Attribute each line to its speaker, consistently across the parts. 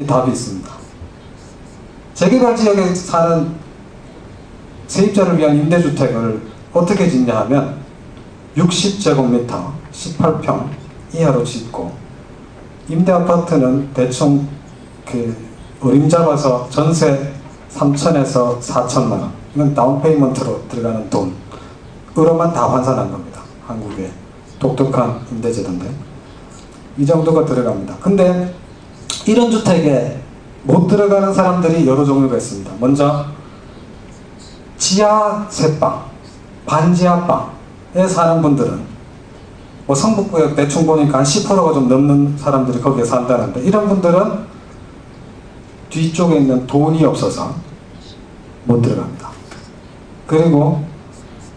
Speaker 1: 답이 있습니다. 재개발 지역에 사는 세입자를 위한 임대주택을 어떻게 짓냐 하면 60제곱미터 18평 이하로 짓고, 임대아파트는 대충 어림 잡아서 전세 3천에서 4천만원, 이건 다운페이먼트로 들어가는 돈으로만 다 환산한 겁니다. 한국의 독특한 임대제도인데 이 정도가 들어갑니다. 근데 이런 주택에 못 들어가는 사람들이 여러 종류가 있습니다. 먼저 지하 세방, 반지하방에 사는 분들은 뭐 성북구역 대충 보니까 한 10%가 좀 넘는 사람들이 거기에 산다는데, 이런 분들은 뒤쪽에 있는 돈이 없어서 못 들어갑니다. 그리고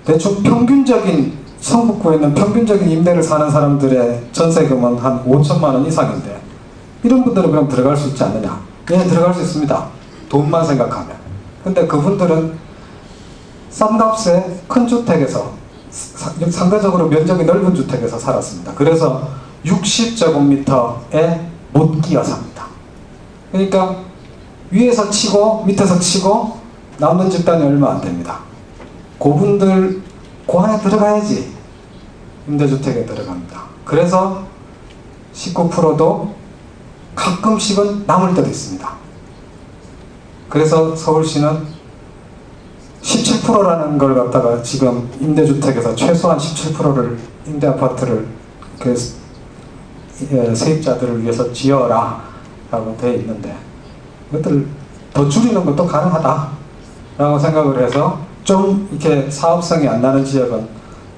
Speaker 1: 대충 평균적인, 성북구에 있는 평균적인 임대를 사는 사람들의 전세금은 한 5천만 원 이상인데, 이런 분들은 그럼 들어갈 수 있지 않느냐? 예, 들어갈 수 있습니다. 돈만 생각하면. 근데 그분들은 싼 값에 큰 주택에서, 상대적으로 면적이 넓은 주택에서 살았습니다. 그래서 60제곱미터에 못 끼어 삽니다. 그러니까 위에서 치고 밑에서 치고 남는 집단이 얼마 안 됩니다. 그분들 그 안에 들어가야지 임대주택에 들어갑니다. 그래서 19%도 가끔씩은 남을 때도 있습니다. 그래서 서울시는 17%라는 걸 갖다가 지금 임대주택에서 최소한 17%를 임대아파트를 세입자들을 위해서 지어라 라고 되어 있는데, 이것들을 더 줄이는 것도 가능하다 라고 생각을 해서 좀 이렇게 사업성이 안 나는 지역은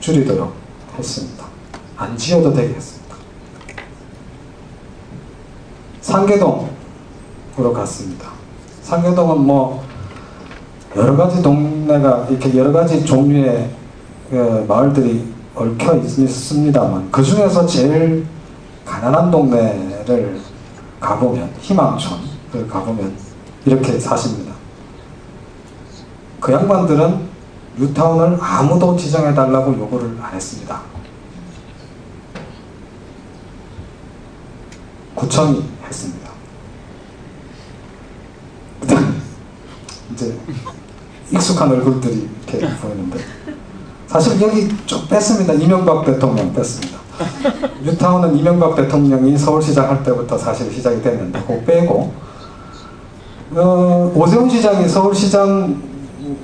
Speaker 1: 줄이도록 했습니다. 안 지어도 되게 했습니다. 상계동으로 갔습니다. 상계동은 뭐 여러가지 동네가 이렇게 여러가지 종류의 마을들이 얽혀 있습니다만, 그 중에서 제일 가난한 동네를 가보면, 희망촌을 가보면 이렇게 사십니다. 그 양반들은 뉴타운을 아무도 지정해달라고 요구를 안 했습니다. 구청이 했습니다. 이제 익숙한 얼굴들이 이렇게 보이는데, 사실 여기 좀 뺐습니다. 이명박 대통령 뺐습니다. 뉴타운은 이명박 대통령이 서울시장 할 때부터 사실 시작이 됐는데 그거 빼고, 오세훈 시장이 서울시장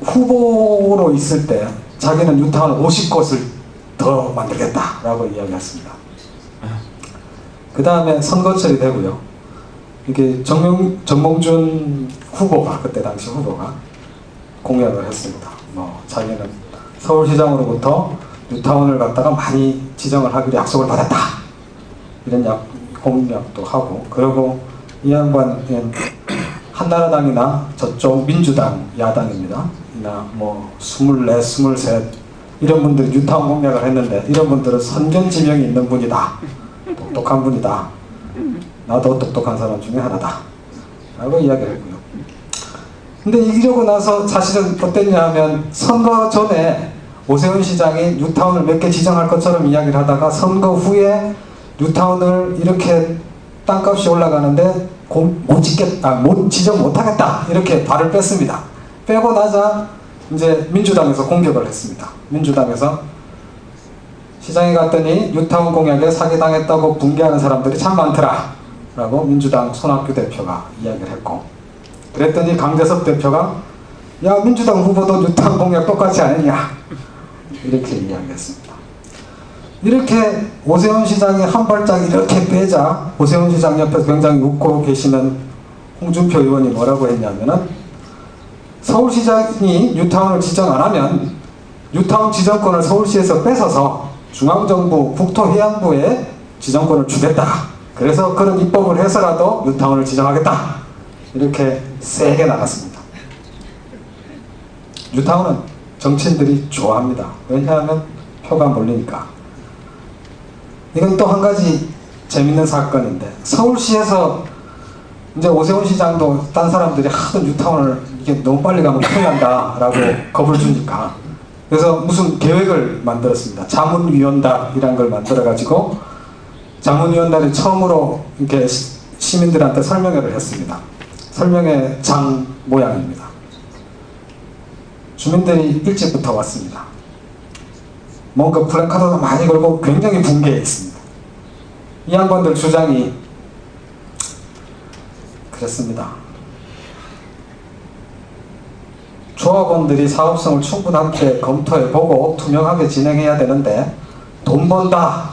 Speaker 1: 후보로 있을 때 자기는 뉴타운 50곳을 더 만들겠다라고 이야기했습니다. 그 다음에 선거철이 되고요. 이게 정몽준 후보가, 그때 당시 후보가 공약을 했습니다. 뭐 자기는 서울시장으로부터 뉴타운을 갖다가 많이 지정을 하기로 약속을 받았다, 이런 공약도 하고, 그리고 이 양반은 한나라당이나 저쪽 민주당 야당입니다. 나 뭐 24, 23 이런 분들이 뉴타운 공약을 했는데, 이런 분들은 선견지명이 있는 분이다, 똑똑한 분이다, 나도 똑똑한 사람 중에 하나다 라고 이야기를 했고요. 근데 이러고 나서 사실은 어땠냐 하면, 선거 전에 오세훈 시장이 뉴타운을 몇 개 지정할 것처럼 이야기를 하다가 선거 후에 뉴타운을 이렇게 땅값이 올라가는데 못 지정 못하겠다 이렇게 발을 뺐습니다. 빼고 나자 이제 민주당에서 공격을 했습니다. 민주당에서 시장에 갔더니 뉴타운 공약에 사기당했다고 붕괴하는 사람들이 참 많더라 라고 민주당 손학규 대표가 이야기를 했고, 그랬더니 강재섭 대표가 야, 민주당 후보도 뉴타운 공약 똑같이 안 했냐 이렇게 이야기했습니다. 이렇게 오세훈 시장이 한 발짝 이렇게 빼자 오세훈 시장 옆에서 굉장히 웃고 계시는 홍준표 의원이 뭐라고 했냐면은, 서울시장이 뉴타운을 지정 안 하면 뉴타운 지정권을 서울시에서 뺏어서 중앙정부 국토해양부에 지정권을 주겠다, 그래서 그런 입법을 해서라도 뉴타운을 지정하겠다, 이렇게 세게 나갔습니다. 뉴타운은 정치인들이 좋아합니다. 왜냐하면 표가 몰리니까. 이건 또 한 가지 재밌는 사건인데, 서울시에서 이제 오세훈 시장도 딴 사람들이 하도 뉴타운을 이게 너무 빨리 가면 큰일 난다 라고 겁을 주니까, 그래서 무슨 계획을 만들었습니다. 자문위원단이라는 걸 만들어 가지고, 자문위원단이 처음으로 이렇게 시민들한테 설명회를 했습니다. 설명회 장 모양입니다. 주민들이 일찍부터 왔습니다. 뭔가 플래카드도 많이 걸고 굉장히 붕괴해 있습니다. 이 양반들 주장이 그랬습니다. 조합원들이 사업성을 충분하게 검토해보고 투명하게 진행해야 되는데 돈 번다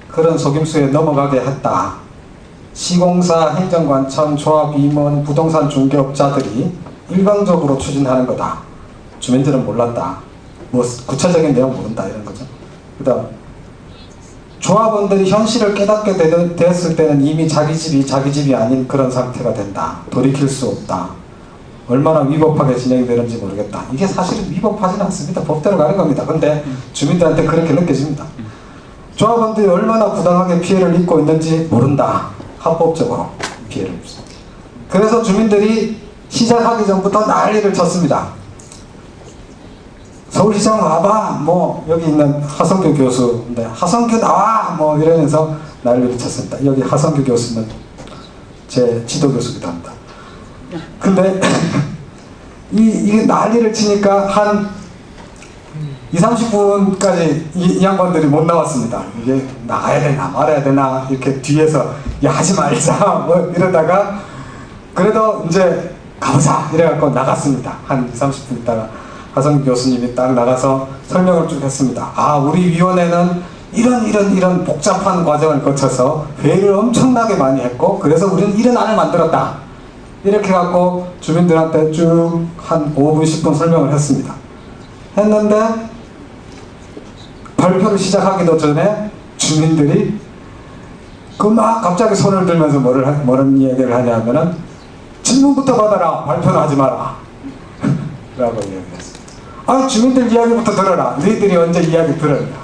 Speaker 1: 그런 속임수에 넘어가게 했다. 시공사, 행정관청, 조합, 임원, 부동산 중개업자들이 일방적으로 추진하는 거다. 주민들은 몰랐다. 뭐 구체적인 내용 모른다 이런 거죠. 그 다음 조합원들이 현실을 깨닫게 되었을 때는 이미 자기 집이 아닌 그런 상태가 된다. 돌이킬 수 없다. 얼마나 위법하게 진행되는지 모르겠다. 이게 사실은 위법하지는 않습니다. 법대로 가는 겁니다. 근데 주민들한테 그렇게 느껴집니다. 조합원들이 얼마나 부당하게 피해를 입고 있는지 모른다. 합법적으로 피해를 입습니다. 그래서 주민들이 시작하기 전부터 난리를 쳤습니다. 서울시장 와봐, 뭐 여기 있는 하성규 교수인데 하성규 나와, 뭐 이러면서 난리를 쳤습니다. 여기 하성규 교수는 제 지도 교수기도 합니다. 근데 이게 난리를 치니까 한 20-30분까지 이 양반들이 못 나왔습니다. 이게 나가야 되나 말아야 되나 이렇게 뒤에서 야 하지 말자 뭐 이러다가 그래도 이제 가보자 이래갖고 나갔습니다. 한 20-30분 있다가 하성규 교수님이 딱 나가서 설명을 쭉 했습니다. 아, 우리 위원회는 이런 복잡한 과정을 거쳐서 회의를 엄청나게 많이 했고 그래서 우리는 이런 안을 만들었다. 이렇게 갖고 주민들한테 쭉 한 5분 10분 설명을 했습니다. 했는데 발표를 시작하기도 전에 주민들이 그 막 갑자기 손을 들면서 뭐를 얘기를 하냐면은 질문부터 받아라. 발표는 하지 마라. 라고 이야기했습니다. 아, 주민들 이야기부터 들어라. 너희들이 언제 이야기 들었냐.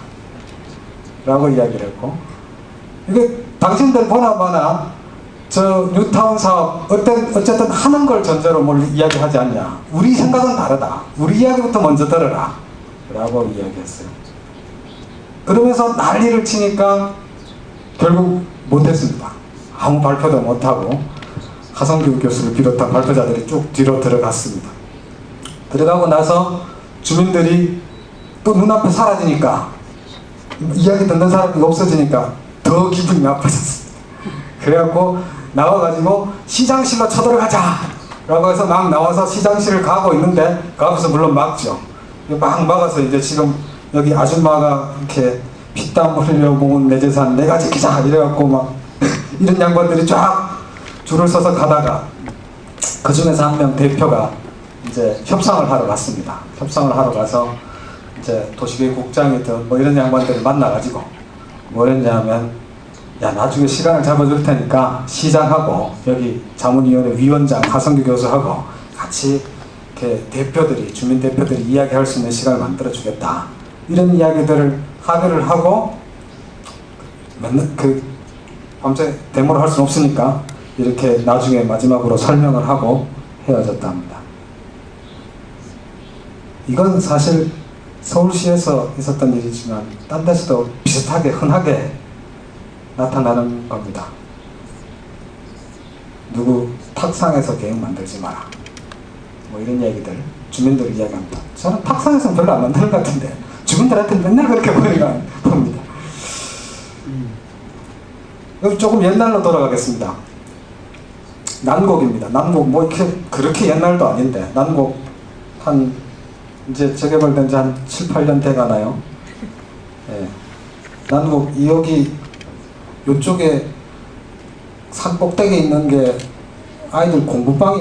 Speaker 1: 라고 이야기를 했고 이게 당신들 보나마나 저 뉴타운 사업 어쨌든 하는 걸 전제로 뭘 이야기하지 않냐. 우리 생각은 다르다. 우리 이야기부터 먼저 들어라. 라고 이야기했어요. 그러면서 난리를 치니까 결국 못했습니다. 아무 발표도 못하고 하성규 교수를 비롯한 발표자들이 쭉 뒤로 들어갔습니다. 들어가고 나서 주민들이 또 눈앞에 사라지니까 이야기 듣는 사람이 없어지니까 더 기분이 나빠졌습니다. 그래갖고 나와가지고 시장실로 쳐들어가자 라고 해서 막 나와서 시장실을 가고 있는데 그 앞에서 물론 막죠. 막 막아서 이제 지금 여기 아줌마가 이렇게 피땀 흘려 모은 내 재산 내가 지키자 이래갖고 막 이런 양반들이 쫙 줄을 서서 가다가 그 중에서 한 명 대표가 이제 협상을 하러 갔습니다. 협상을 하러 가서 이제 도시계획국장이든 뭐 이런 양반들을 만나가지고 뭐 했냐면 야 나중에 시간을 잡아줄 테니까 시장하고 여기 자문위원회 위원장 하성규 교수하고 같이 이렇게 대표들이 주민 대표들이 이야기할 수 있는 시간을 만들어 주겠다. 이런 이야기들을 합의를 하고 맨날 밤새 데모를 할 수는 없으니까 이렇게 나중에 마지막으로 설명을 하고 헤어졌다 합니다. 이건 사실 서울시에서 있었던 일이지만 딴 데서도 비슷하게 흔하게 나타나는 겁니다. 누구 탁상에서 계획 만들지 마라. 뭐 이런 얘기들 주민들 이야기합니다. 저는 탁상에서는 별로 안 만드는 것 같은데 주민들한테 맨날 그렇게 봅니다. 조금 옛날로 돌아가겠습니다. 난곡입니다. 난곡 뭐 이렇게 그렇게 옛날도 아닌데 난곡 한 이제 재개발된 지 한 7-8년 돼가나요? 예. 난곡 여기 요쪽에 산 꼭대기에 있는 게 아이들 공부방이